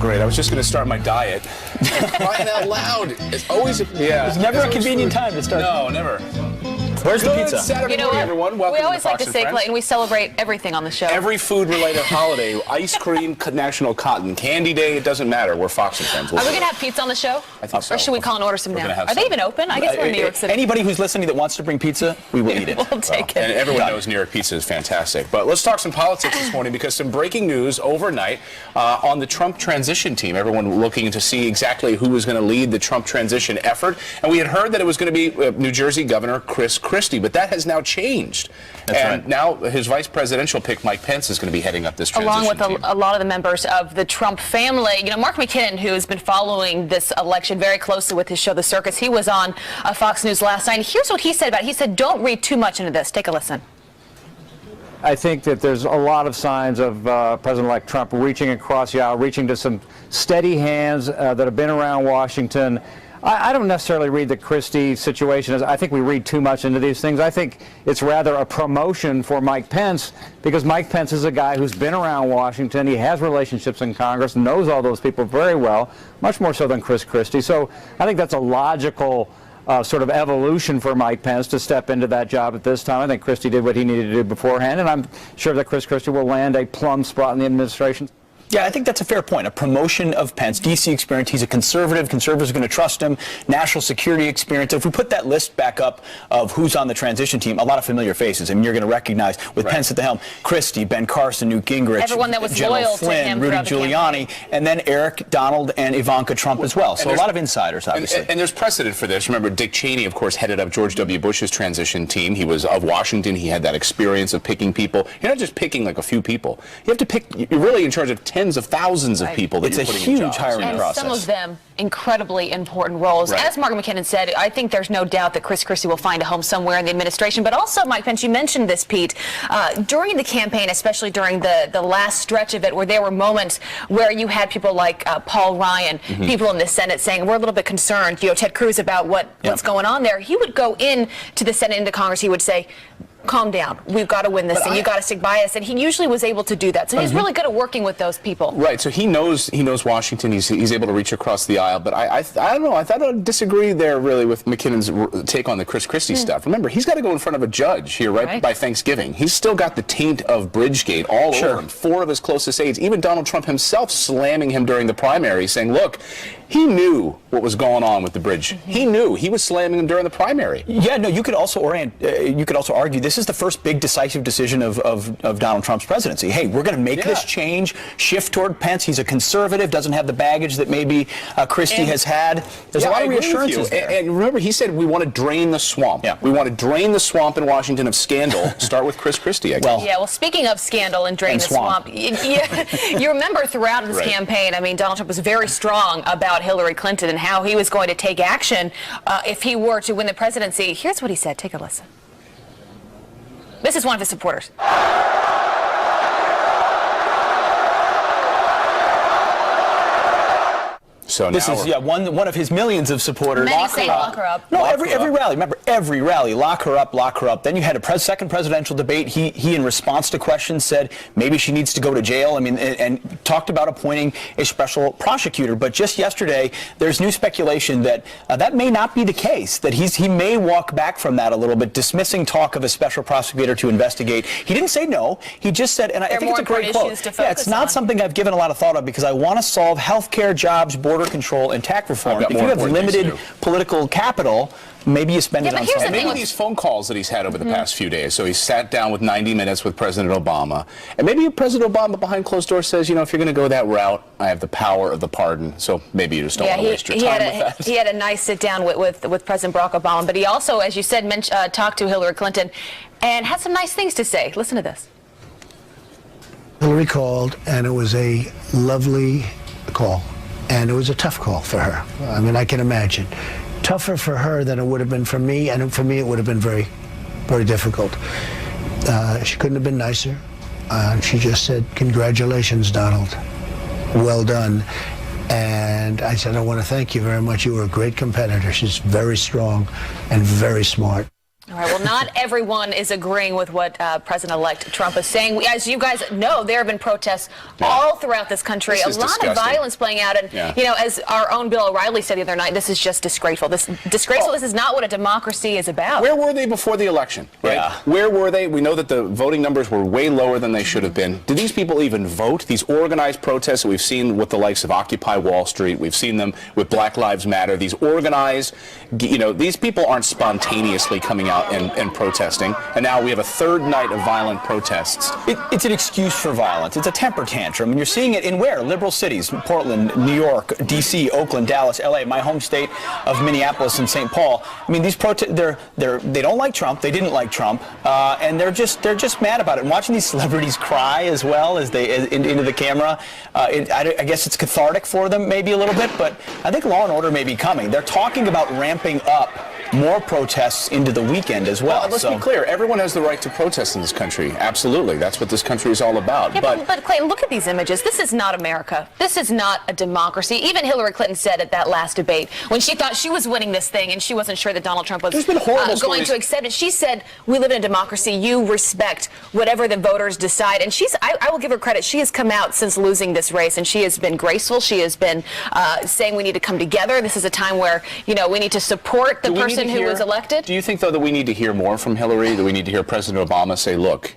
great. I was just going to start my diet. Crying out loud. It's always It's never a convenient time to start. No, never. Where's the pizza? Saturday morning, everyone. Welcome we always to like Fox to say, Clayton, we celebrate everything on the show. Every food-related holiday, ice cream, National Cotton Candy Day, it doesn't matter. We're Fox and Friends. Are we going to have pizza on the show? I think so. Or should we call and order some now? Are some. they even open? I guess we're in New York City. Anybody who's listening that wants to bring pizza, we will eat it. We'll take it. And everyone knows New York pizza is fantastic. But let's talk some politics this morning, because some breaking news overnight on the Trump transition team. Everyone looking to see exactly who was going to lead the Trump transition effort. And we had heard that it was going to be New Jersey Governor Chris Christie, but that has now changed. And now his vice presidential pick, Mike Pence, is going to be heading up this transition along with team. a lot of the members of the Trump family. You know, Mark McKinnon, who has been following this election very closely with his show, The Circus, he was on Fox News last night. And here's what he said about it. He said, don't read too much into this. Take a listen. I think that there's a lot of signs of President-elect Trump reaching across the aisle, reaching to some steady hands that have been around Washington. I don't necessarily read the Christie situation as I think we read too much into these things. I think it's rather a promotion for Mike Pence, because Mike Pence is a guy who's been around Washington. He has relationships in Congress, knows all those people very well, much more so than Chris Christie. So I think that's a logical sort of evolution for Mike Pence to step into that job at this time. I think Christie did what he needed to do beforehand, and I'm sure that Chris Christie will land a plum spot in the administration. Yeah, I think that's a fair point. A promotion of Pence, D.C. experience. He's a conservative. Conservatives are going to trust him. National security experience. If we put that list back up of who's on the transition team, a lot of familiar faces. I mean, you're going to recognize with Pence at the helm, Christie, Ben Carson, Newt Gingrich, everyone that was General loyal Flynn, to him, Rudy Giuliani, and then Eric, Donald, and Ivanka Trump as well. So a lot of insiders, obviously. And there's precedent for this. Remember, Dick Cheney, of course, headed up George W. Bush's transition team. He was of Washington. He had that experience of picking people. You're not just picking like a few people. You have to pick. You're really in charge of tens of thousands of people. It's a huge hiring process. Some of them incredibly important roles. As Mark McKinnon said, I think there's no doubt that Chris Christie will find a home somewhere in the administration. But also, Mike Pence, you mentioned this, Pete, during the campaign, especially during the last stretch of it, where there were moments where you had people like Paul Ryan, people in the Senate saying, we're a little bit concerned, you know, Ted Cruz, about what's going on there. He would go into the Senate, into Congress, he would say, calm down. We've got to win this thing. You've got to stick by us. And he usually was able to do that. So he's really good at working with those people. Right. So he knows Washington. He's able to reach across the aisle. But I don't know. I thought I'd disagree there really with McKinnon's take on the Chris Christie stuff. Remember, he's got to go in front of a judge here right by Thanksgiving. He's still got the taint of Bridgegate all over him. 4 of his closest aides, even Donald Trump himself, slamming him during the primary, saying, look, he knew what was going on with the bridge. He knew. He was slamming him during the primary. Yeah, no, you could also argue this is the first big decisive decision of Donald Trump's presidency. Hey, we're going to make this change, shift toward Pence. He's a conservative, doesn't have the baggage that maybe Christie has had. There's a lot of reassurances there. And remember, he said we want to drain the swamp. Yeah. We want to drain the swamp in Washington of scandal. Start with Chris Christie, I guess. Well, speaking of scandal and drain the swamp, you remember throughout his campaign, I mean, Donald Trump was very strong about Hillary Clinton and how he was going to take action if he were to win the presidency. Here's what he said. Take a listen. This is one of his supporters. So this is one of his millions of supporters. Many say lock her up. No, every rally. Remember, every rally, lock her up, lock her up. Then you had a second presidential debate. He in response to questions said maybe she needs to go to jail. I mean, and talked about appointing a special prosecutor. But just yesterday, there's new speculation that that may not be the case. That he may walk back from that a little bit, dismissing talk of a special prosecutor to investigate. He didn't say no. He just said, and I think it's a great quote. Yeah, it's not something I've given a lot of thought of because I want to solve healthcare, jobs, border control, and tax reform. If you have limited political capital, maybe you spend it on something. And maybe these phone calls that he's had over the past few days. So he sat down with 90 minutes with President Obama. And maybe President Obama behind closed doors says, you know, if you're going to go that route, I have the power of the pardon. So maybe you just don't want to waste your time with that. He had a nice sit down with President Barack Obama. But he also, as you said, talked to Hillary Clinton and had some nice things to say. Listen to this. Hillary called, and it was a lovely call. And it was a tough call for her. I mean, I can imagine. Tougher for her than it would have been for me, and for me it would have been very, very difficult. She couldn't have been nicer. She just said, congratulations, Donald. Well done. And I said, I want to thank you very much. You were a great competitor. She's very strong and very smart. All right, well, Not everyone is agreeing with what President-elect Trump is saying. As you guys know, there have been protests all throughout this country. This is a lot disgusting. of violence playing out. And, you know, as our own Bill O'Reilly said the other night, this is just disgraceful. This is not what a democracy is about. Where were they before the election? Right? Yeah. Where were they? We know that the voting numbers were way lower than they should have been. Did these people even vote? These organized protests that we've seen with the likes of Occupy Wall Street, we've seen them with Black Lives Matter, these organized, you know, these people aren't spontaneously coming out and protesting. And now we have a third night of violent protests. It's an excuse for violence. It's a temper tantrum. And you're seeing it in where? Liberal cities, Portland, New York, D.C., Oakland, Dallas, L.A., my home state of Minneapolis and St. Paul. I mean, these protests, they don't like Trump. They didn't like Trump. And they're just mad about it. And watching these celebrities cry as well as into the camera, I guess it's cathartic for them maybe a little bit, but I think law and order may be coming. They're talking about ramping up more protests into the weekend as well. Let's be clear. Everyone has the right to protest in this country. Absolutely. That's what this country is all about. Yeah, but Clayton, look at these images. This is not America. This is not a democracy. Even Hillary Clinton said at that last debate, when she thought she was winning this thing and she wasn't sure that Donald Trump was going to accept it, she said, we live in a democracy. You respect whatever the voters decide. And I will give her credit. She has come out since losing this race, and she has been graceful. She has been saying we need to come together. This is a time where, you know, we need to support the person who was elected. Do you think, though, that we need to hear more from Hillary? That we need to hear President Obama say, look,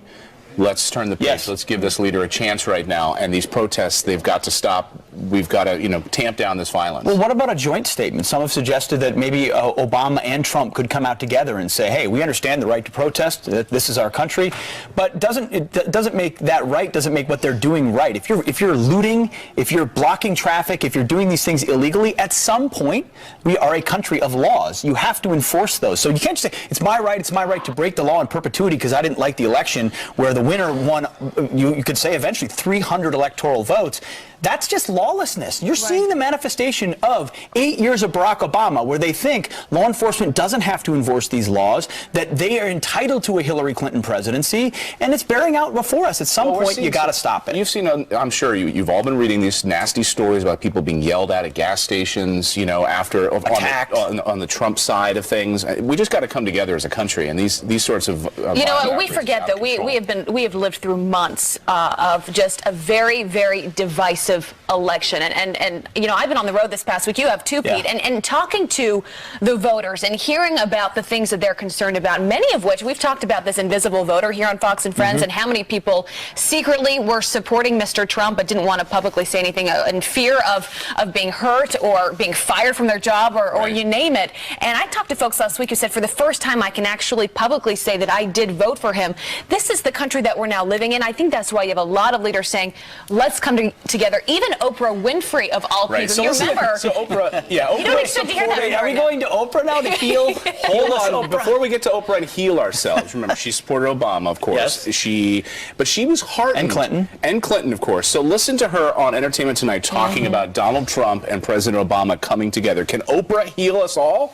let's turn the page. Yes. Let's give this leader a chance right now. And these protests, they've got to stop. We've got to, you know, tamp down this violence. Well, what about a joint statement? Some have suggested that maybe Obama and Trump could come out together and say, hey, we understand the right to protest. That this is our country. But doesn't make that right, doesn't make what they're doing right. If you're looting, if you're blocking traffic, if you're doing these things illegally, at some point, we are a country of laws. You have to enforce those. So you can't just say, it's my right to break the law in perpetuity because I didn't like the election where the winner won, you could say eventually 300 electoral votes. That's just lawlessness. You're seeing the manifestation of 8 years of Barack Obama, where they think law enforcement doesn't have to enforce these laws, that they are entitled to a Hillary Clinton presidency, and it's bearing out before us. At some point, you got to stop it. You've seen, I'm sure you've all been reading these nasty stories about people being yelled at gas stations, you know, after on the Trump side of things. We just got to come together as a country, and these sorts of you know what, we forget that we have lived through months of just a very, very divisive election, and you know, I've been on the road this past week. You have too, Pete, and talking to the voters and hearing about the things that they're concerned about, many of which we've talked about this invisible voter here on Fox and Friends, and how many people secretly were supporting Mr. Trump but didn't want to publicly say anything in fear of being hurt or being fired from their job or you name it. And I talked to folks last week who said, for the first time, I can actually publicly say that I did vote for him. This is the country that we're now living in. I think that's why you have a lot of leaders saying, let's come together. Even Oprah Winfrey, of all people. So you remember? So Oprah, you don't expect to hear that. Are we going to Oprah now to heal? Hold on, before we get to Oprah and heal ourselves, remember, she supported Obama, of course. Yes. But she was heartened. And Clinton. And Clinton, of course. So listen to her on Entertainment Tonight talking about Donald Trump and President Obama coming together. Can Oprah heal us all?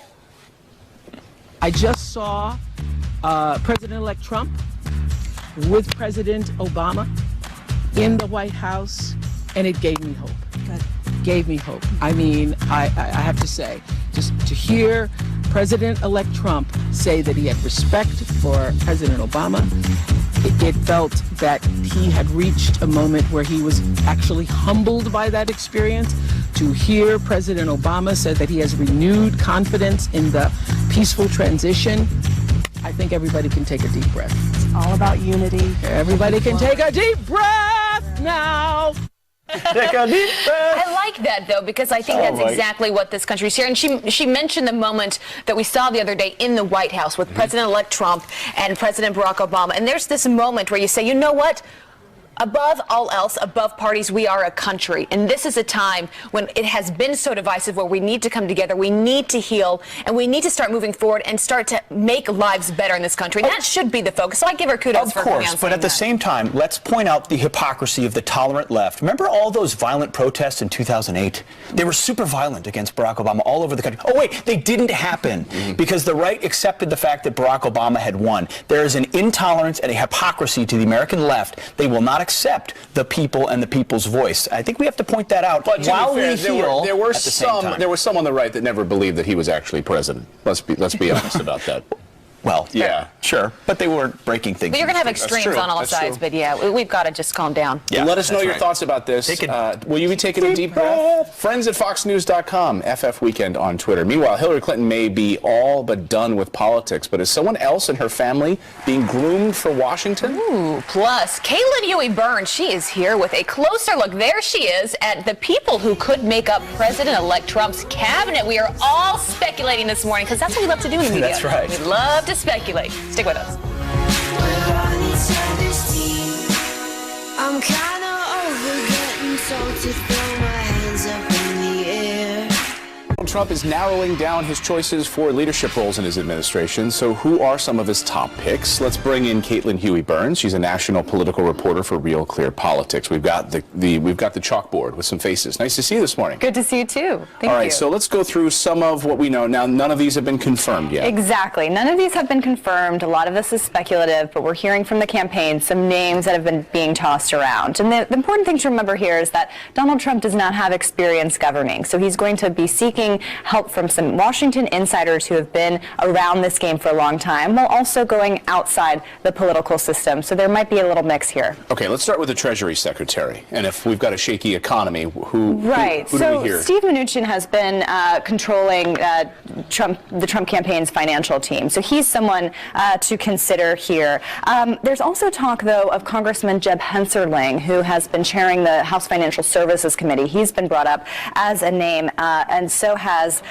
I just saw President-elect Trump with President Obama in the White House, and it gave me hope. Gave me hope. I mean, I have to say, just to hear President-elect Trump say that he had respect for President Obama, it felt that he had reached a moment where he was actually humbled by that experience. To hear President Obama say that he has renewed confidence in the peaceful transition, I think everybody can take a deep breath. It's all about unity. Everybody can take a deep breath now. Take a deep breath. I like that, though, because I think that's exactly what this country is here. And she mentioned the moment that we saw the other day in the White House with President-elect Trump and President Barack Obama. And there's this moment where you say, you know what? Above all else, above parties, we are a country. And this is a time when it has been so divisive, where we need to come together, we need to heal, and we need to start moving forward and start to make lives better in this country. And that should be the focus. So I give her kudos for coming out and saying that. Of course, but at the same time, let's point out the hypocrisy of the tolerant left. Remember all those violent protests in 2008? They were super violent against Barack Obama all over the country. Oh, wait, they didn't happen because the right accepted the fact that Barack Obama had won. There is an intolerance and a hypocrisy to the American left. They will not accept the people and the people's voice. I think we have to point that out. But while fair, we heal, there were at the same time. some on the right that never believed that he was actually president. Let's be honest about that. Well, Yeah. sure, but they weren't breaking things. But you're going to have That's extremes true. on all That's sides, true. but yeah, we've got to just calm down. Yeah, Let us know that's your right. thoughts about this. Take Will you be taking a deep breath? Friends at FoxNews.com, FF Weekend on Twitter. Meanwhile, Hillary Clinton may be all but done with politics, but is someone else in her family being groomed for Washington? Ooh, plus, Caitlin Huey Burns, she is here with a closer look. There she is at the people who could make up President-elect Trump's cabinet. We are all speculating this morning because that's what we love to do in the media. That's right. We love to speculate. Stick with us. I'm kinda over getting told to throw my hands up in the air. Donald Trump is narrowing down his choices for leadership roles in his administration. So who are some of his top picks? Let's bring in Caitlin Huey Burns. She's a national political reporter for Real Clear Politics. We've got the chalkboard with some faces. Nice to see you this morning. Good to see you too. Thank All right, you. so let's go through some of what we know. Now, none of these have been confirmed yet. Exactly. None of these have been confirmed. A lot of this is speculative, but we're hearing from the campaign some names that have been being tossed around. And the important thing to remember here is that Donald Trump does not have experience governing. So he's going to be seeking help from some Washington insiders who have been around this game for a long time, while also going outside the political system. So there might be a little mix here. Okay, let's start with the Treasury Secretary. And if we've got a shaky economy, who do we hear? Steve Mnuchin has been controlling the Trump campaign's financial team. So he's someone to consider here. There's also talk, though, of Congressman Jeb Hensarling, who has been chairing the House Financial Services Committee. He's been brought up as a name, and so has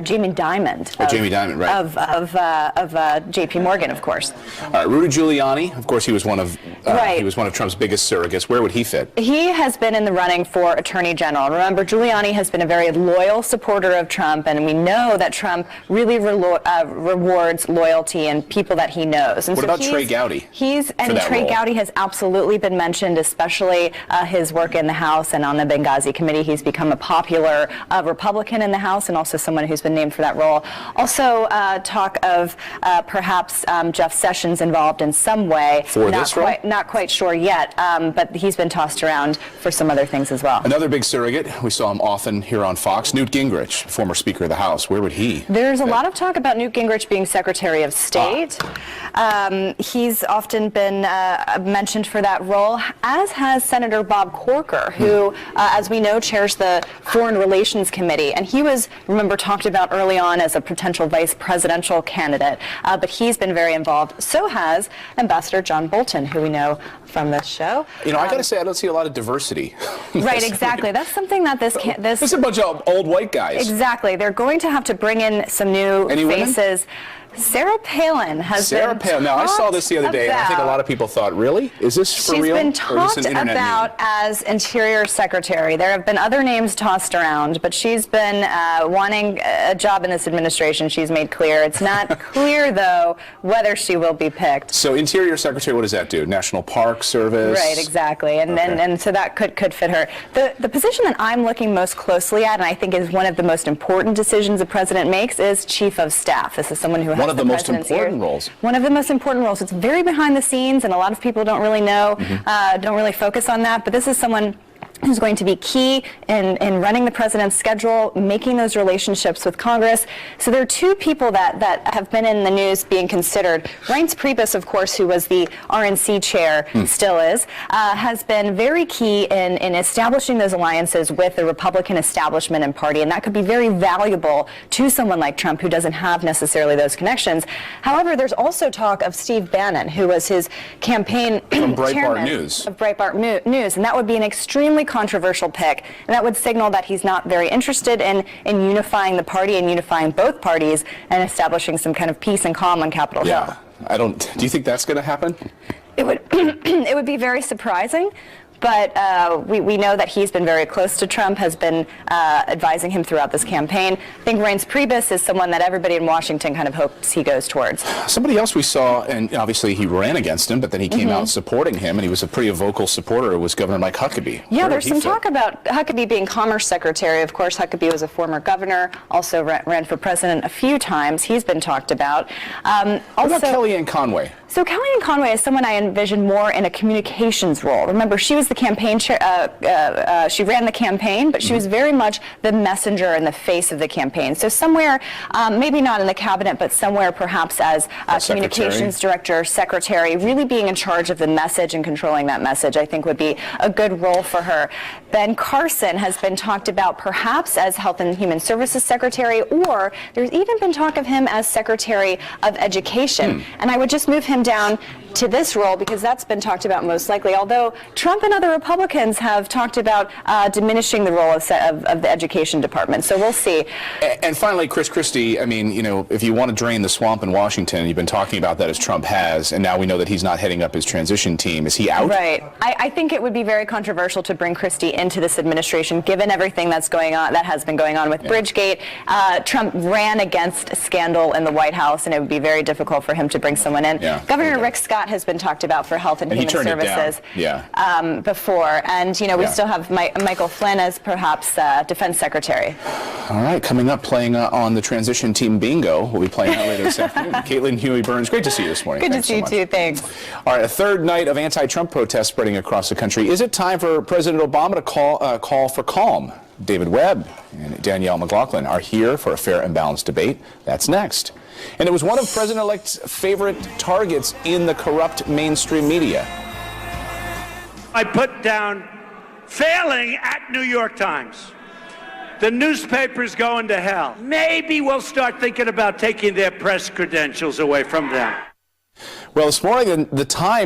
Jamie Dimon. Jamie Dimon, right. Of J.P. Morgan, of course. All right, Rudy Giuliani, of course, he was one of Trump's biggest surrogates. Where would he fit? He has been in the running for Attorney General. Remember, Giuliani has been a very loyal supporter of Trump, and we know that Trump really rewards loyalty and people that he knows. And what about Trey Gowdy? Trey Gowdy has absolutely been mentioned, especially his work in the House and on the Benghazi Committee. He's become a popular Republican in the House and also someone who's been named for that role. Also, talk of perhaps Jeff Sessions involved in some way. For this role? Not quite sure yet, but he's been tossed around for some other things as well. Another big surrogate, we saw him often here on Fox, Newt Gingrich, former Speaker of the House. Where would he? There's a lot of talk about Newt Gingrich being Secretary of State. He's often been mentioned for that role, as has Senator Bob Corker, who, as we know, chairs the Foreign Relations Committee. And he was, remember, talked about early on as a potential vice presidential candidate, but he's been very involved. So has Ambassador John Bolton, who we know from this show. You know, I got to say, I don't see a lot of diversity. Right, exactly. That's something that this It's a bunch of old white guys. Exactly. They're going to have to bring in some new Any women? faces. Sarah Palin has been Palin. Now, I saw this the other day, and I think a lot of people thought, really? Is this for real? She's been or is talked this an internet about meme? as Interior Secretary. There have been other names tossed around, but she's been wanting a job in this administration. She's made clear. It's not clear, though, whether she will be picked. So Interior Secretary, what does that do? National Park Service? Right, exactly. And so that could fit her. The position that I'm looking most closely at, and I think is one of the most important decisions the president makes, is Chief of Staff. This is someone who has One of the most president's important ear. roles. One of the most important roles. It's very behind the scenes, and a lot of people don't really know, don't really focus on that. But this is someone who's going to be key in running the president's schedule, making those relationships with Congress. So there are two people that have been in the news being considered. Reince Priebus, of course, who was the RNC chair, still is, has been very key in establishing those alliances with the Republican establishment and party, and that could be very valuable to someone like Trump who doesn't have necessarily those connections. However, there's also talk of Steve Bannon, who was his campaign From Breitbart chairman News. of Breitbart News, and that would be an extremely controversial pick, and that would signal that he's not very interested in unifying the party and unifying both parties and establishing some kind of peace and calm on Capitol Hill. Yeah, do you think that's going to happen? It would it would be very surprising. But we know that he's been very close to Trump, has been advising him throughout this campaign. I think Reince Priebus is someone that everybody in Washington kind of hopes he goes towards. Somebody else we saw, and obviously he ran against him, but then he came out supporting him, and he was a pretty vocal supporter, was Governor Mike Huckabee. Yeah, there's some talk about Huckabee being Commerce Secretary. Of course, Huckabee was a former governor, also ran for president a few times. He's been talked about. What about Kellyanne Conway? So Kellyanne Conway is someone I envision more in a communications role. Remember, she was the campaign chair, she ran the campaign, but she was very much the messenger and the face of the campaign. So somewhere, maybe not in the cabinet, but somewhere perhaps as communications director, secretary, really being in charge of the message and controlling that message, I think would be a good role for her. Ben Carson has been talked about perhaps as Health and Human Services Secretary, or there's even been talk of him as Secretary of Education. And I would just move him down to this role because that's been talked about most likely, although Trump and other Republicans have talked about diminishing the role of the Education Department. So we'll see. And finally, Chris Christie, I mean, you know, if you want to drain the swamp in Washington, you've been talking about that as Trump has, and now we know that he's not heading up his transition team. Is he out? Right. I think it would be very controversial to bring Christie into this administration, given everything that's going on, that has been going on with Bridgegate. Trump ran against a scandal in the White House, and it would be very difficult for him to bring someone in. Governor Rick Scott has been talked about for Health and Human Services before, and you know we still have Michael Flynn as perhaps Defense Secretary. All right, coming up, playing on the transition team bingo. We'll be playing that later this afternoon. Caitlin Huey-Burns, great to see you this morning. Good to see you too. Thanks. All right, a third night of anti-Trump protests spreading across the country. Is it time for President Obama to call for calm? David Webb and Danielle McLaughlin are here for a fair and balanced debate. That's next. And it was one of President-elect's favorite targets in the corrupt mainstream media. I put down failing at New York Times. The newspaper's going to hell. Maybe we'll start thinking about taking their press credentials away from them. Well, this morning, the Times